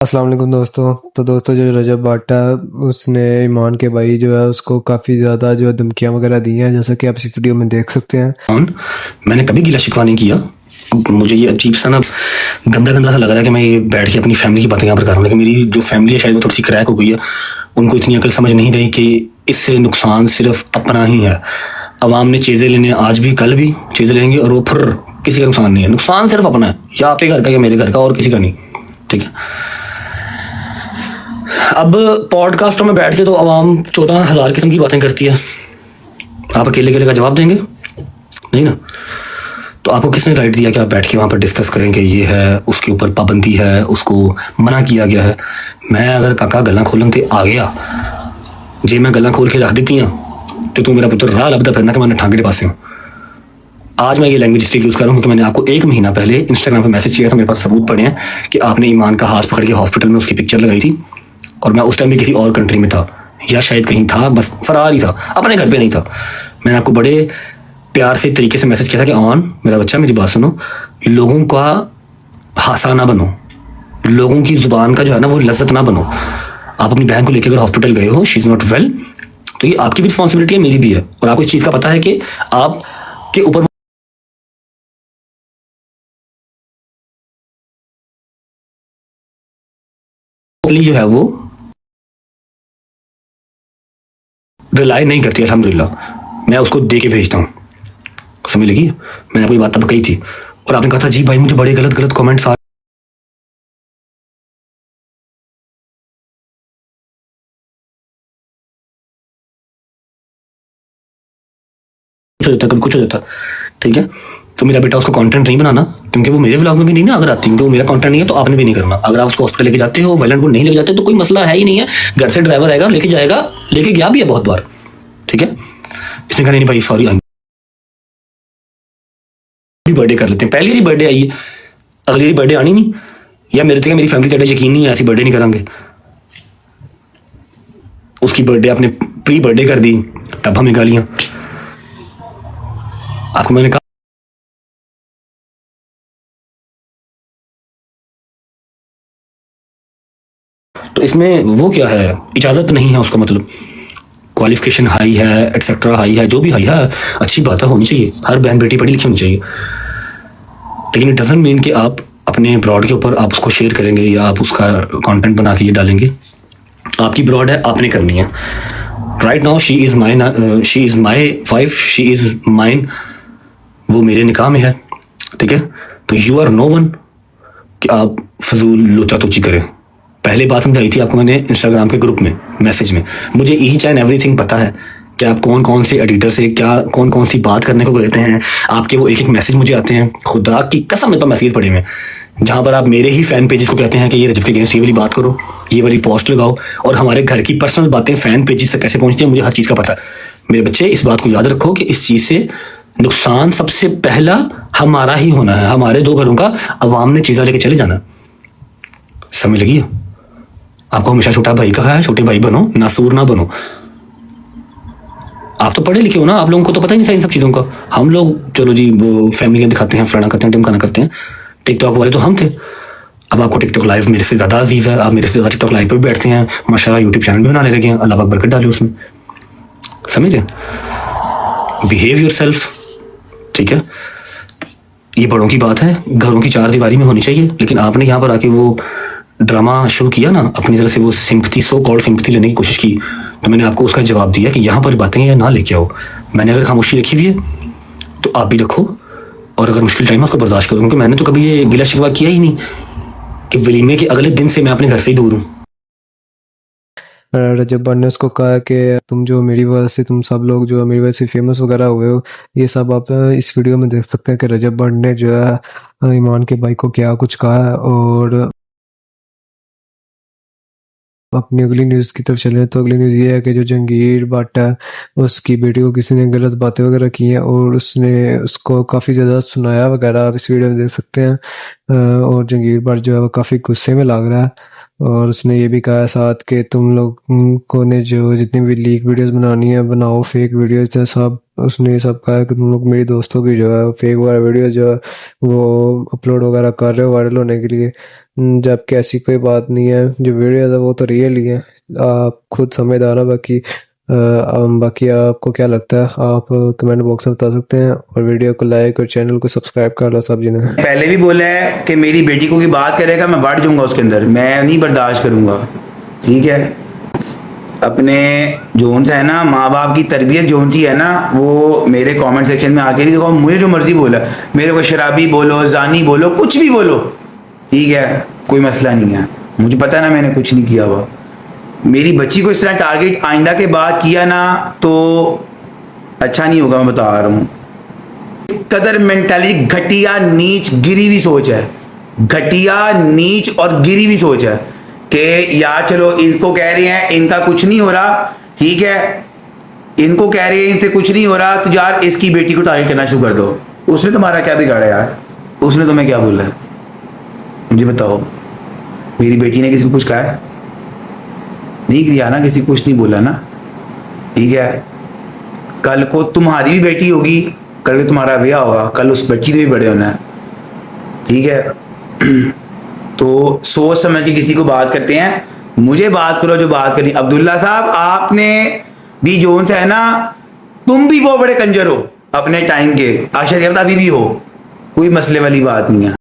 अस्सलाम वालेकुम दोस्तों। तो दोस्तों, जो रजब बाटा है, उसने ईमान के भाई जो है उसको काफ़ी ज़्यादा जो है धमकियाँ वगैरह दी हैं, जैसा कि आप इस वीडियो में देख सकते हैं। मैंने कभी गिला शिकवा नहीं किया। मुझे ये अजीब सा ना गंदा गंदा सा लग रहा है कि मैं ये बैठ के अपनी फैमिली की बातें यहाँ पर कर रहा हूँ, लेकिन मेरी जो फैमिली है शायद वो थोड़ी सी क्रैक हो गई है। उनको इतनी अकल समझ नहीं रही कि इससे नुकसान सिर्फ अपना ही है। अवाम ने चीज़ें लेने आज भी कल भी चीज़ें लेंगे और वो फिर किसी का नुकसान नहीं है। नुकसान सिर्फ अपना है, या आपके घर का या मेरे घर का, और किसी का नहीं। ठीक है। अब पॉडकास्टों में बैठ के तो अवाम 14,000 किस्म की बातें करती है। आप अकेले अकेले का जवाब देंगे? नहीं ना। तो आपको किसने राइट दिया कि आप बैठ के वहाँ पर डिस्कस करें कि ये है, उसके ऊपर पाबंदी है, उसको मना किया गया है? मैं अगर काका गल्ला खोलन ते आ गया, जे मैं गल्ला खोल के रख देती हूँ तो तू मेरा पुत्र राह लभदा फिरना कि मैंने ठांगे के पास हूँ। आज मैं ये लैंग्वेज इसलिए यूज़ कर रहा हूँ क्योंकि मैंने आपको 1 महीना पहले इंस्टाग्राम पर मैसेज किया था, मेरे पास सबूत पड़े हैं कि आपने ईमान का हाथ पकड़ के हॉस्पिटल में उसकी पिक्चर लगाई थी, और मैं उस टाइम भी किसी और कंट्री में था, या शायद कहीं था, बस फरार ही था, अपने घर पे नहीं था। मैंने आपको बड़े प्यार से तरीके से मैसेज किया था कि ऑन मेरा बच्चा, मेरी बात सुनो, लोगों का हासा ना बनो, लोगों की जुबान का जो है ना वो लज्जत ना बनो। आप अपनी बहन को लेकर अगर हॉस्पिटल गए हो, शी इज़ नॉट वेल, तो ये आपकी भी रिस्पॉन्सिबिलिटी है, मेरी भी है। और आपको इस चीज़ का पता है कि आपके ऊपर जो है वो रिलाई नहीं करती। अल्हम्दुलिल्लाह मैं उसको दे के भेजता हूँ। समझ लगी? मैंने आपको ये बात तब कही थी, और आपने कहा था जी भाई मुझे बड़े गलत गलत कमेंट्स आ कुछ हो जाता, कभी कुछ हो जाता। ठीक है। तो मेरा बेटा उसको कंटेंट नहीं बनाना, क्योंकि वो मेरे व्लॉग में भी नहीं ना अगर आती, क्योंकि वो मेरा कंटेंट नहीं है, तो आपने भी नहीं करना। अगर आप उसको हॉस्पिटल लेके जाते हो, वायलेंट नहीं लेके जाते, तो कोई मसला है ही नहीं है। घर से ड्राइवर आएगा, लेके जाएगा, लेके गया भी है बहुत बार। ठीक है। इसने कहा नहीं भाई सॉरी, बर्थडे कर लेते हैं। पहली बारी बर्थडे आई है, अगली बारी बर्थडे आनी नहीं, या मेरे तक मेरी फैमिली तेरा यकीन नहीं है, ऐसी बर्थडे नहीं करांगे। उसकी बर्थडे आपने प्री बर्थडे कर दी, तब हमें गालियां। आपको मैंने कहा तो इसमें वो क्या है, इजाजत नहीं है उसका मतलब। क्वालिफिकेशन हाई है, एटसेट्रा हाई है, जो भी हाई है, अच्छी बात है, होनी चाहिए। हर बहन बेटी पढ़ी लिखी होनी चाहिए, लेकिन इट डजंट मीन कि आप अपने ब्रॉड के ऊपर आप उसको शेयर करेंगे या आप उसका कंटेंट बना के ये डालेंगे। आपकी ब्रॉड है, आपने करनी है। Right now she is mine, she is my wife, she is mine, वो मेरे निकाह में है। ठीक है। तो यू आर नो वन कि आप फजूल लोचा तोची करें। पहले बात समझाई थी आपको मैंने इंस्टाग्राम के ग्रुप में, मैसेज में। मुझे ईच एंड एवरीथिंग पता है कि आप कौन कौन से एडिटर से क्या कौन कौन सी बात करने को कहते हैं। आपके वो एक एक मैसेज मुझे आते हैं, खुदा की कसम मेरे पास मैसेज पड़े हुए, जहाँ पर आप मेरे ही फैन पेजेस को कहते हैं कि ये रजब के अगेंस्ट ये वाली बात करो, ये वाली पोस्ट लगाओ, और हमारे घर की पर्सनल बातें फैन पेजेस तक कैसे पहुँचती हैं मुझे हर चीज़ का पता है। मेरे बच्चे इस बात को याद रखो कि इस चीज़ से नुकसान सबसे पहला हमारा ही होना है, हमारे 2 घरों का। अवाम ने चीज़ा लेके चले जाना। समझ लगी? आपको हमेशा छोटा भाई कहा है, छोटे भाई बनो, नासूर ना बनो। आप तो पढ़े लिखे हो ना, आप लोगों को तो पता ही नहीं था इन सब चीज़ों का। हम लोग चलो जी वो फैमिली दिखाते हैं, फलाना करते हैं, टिमकाना करते हैं। टिकटॉक वाले तो हम थे। अब आपको टिकटॉक लाइव मेरे से ज़्यादा अजीज़ है, आप मेरे से ज़्यादा टिकटॉक लाइव पर भी बैठते हैं, माशाल्लाह यूट्यूब चैनल भी बनाने लगे हैं, अल्लाह पाक बरकत डाले उसमें। समझ रहे? Behave your self. ठीक है। ये बड़ों की बात है, घरों की 4 दीवारी में होनी चाहिए, लेकिन आपने यहाँ पर आके वो ड्रामा शुरू किया ना, अपनी तरफ से वो सिंपथी, सो कॉल्ड सिंपथी लेने की कोशिश की, तो मैंने आपको उसका जवाब दिया कि यहाँ पर बातें या ना लेके आओ। मैंने अगर खामोशी रखी हुई है तो आप भी रखो, और अगर मुश्किल टाइम है उसको बर्दाश्त करो, क्योंकि मैंने तो कभी ये गिला शिकवा किया ही नहीं कि वलीमे के अगले दिन से मैं अपने घर से ही दूर हूँ। रजब बाट ने उसको कहा कि तुम जो मेरी वजह से, तुम सब लोग जो मेरी वजह से फेमस वगैरह हुए हो, ये सब आप इस वीडियो में देख सकते हैं कि रजब बाट ने जो है ईमान के भाई को क्या कुछ कहा है। और अपनी अगली न्यूज़ की तरफ चले तो अगली न्यूज़ ये है कि जो जंगीर बट है, उसकी बेटी को किसी ने गलत बातें वगैरह की हैं, और उसने उसको काफ़ी ज़्यादा सुनाया वगैरह, आप इस वीडियो में देख सकते हैं। और जंगीर बट जो है वो काफ़ी गुस्से में लग रहा है। और उसने ये भी कहा साथ कि तुम लोगों ने जो जितनी भी लीक वीडियोस बनानी है बनाओ, फेक वीडियोस है सब। उसने ये सब कहा कि तुम लोग मेरी दोस्तों की जो है फेक वगैरह वीडियो जो है वो अपलोड वगैरह कर रहे हो वायरल होने के लिए, जबकि ऐसी कोई बात नहीं है। जो वीडियो है वो तो रियल ही है, आप खुद समझदार हो। बाकी आपको क्या लगता है, आप कमेंट बॉक्स में बता सकते हैं, और वीडियो को लाइक और चैनल को सब्सक्राइब कर लो सब जी ने। पहले भी बोला है कि मेरी बेटी को की बात करेगा मैं बढ़ जाऊंगा उसके अंदर, मैं नहीं बर्दाश्त करूंगा। ठीक है, अपने जोन से है ना, माँ बाप की तरबियत जोन सी है ना, वो मेरे कमेंट सेक्शन में आके नहीं देखो, मुझे जो मर्जी बोला, मेरे को शराबी बोलो, जानी बोलो, कुछ भी बोलो, ठीक है, कोई मसला नहीं है। मुझे पता है ना मैंने कुछ नहीं किया हुआ। मेरी बच्ची को इस तरह टारगेट आइंदा के बाद किया ना तो अच्छा नहीं होगा, मैं बता रहा हूँ। कदर मेंटालिटी घटिया नीच गिरी हुई सोच है, घटिया नीच और गिरी हुई सोच है कि यार चलो इनको कह रहे हैं इनका कुछ नहीं हो रहा, ठीक है, इनको कह रहे हैं इनसे कुछ नहीं हो रहा, तो यार इसकी बेटी को टारगेट करना शुरू कर दो। उसने तुम्हारा क्या बिगाड़ा यार? उसने तुम्हें क्या बोला है मुझे बताओ? मेरी बेटी ने किसी को कुछ कहा है? नहीं किया ना, किसी को कुछ नहीं बोला ना, ठीक है। कल को तुम्हारी भी बेटी होगी, कल को तुम्हारा ब्याह होगा, कल उस बच्ची ने भी बड़े होना है, ठीक है। तो सोच समझ के किसी को बात करते हैं, मुझे बात करो जो बात करनी। अब्दुल्ला साहब आपने भी जोन से है ना, तुम भी वो बड़े कंजर हो अपने टाइम के, आशा देवता अभी भी हो, कोई मसले वाली बात नहीं है।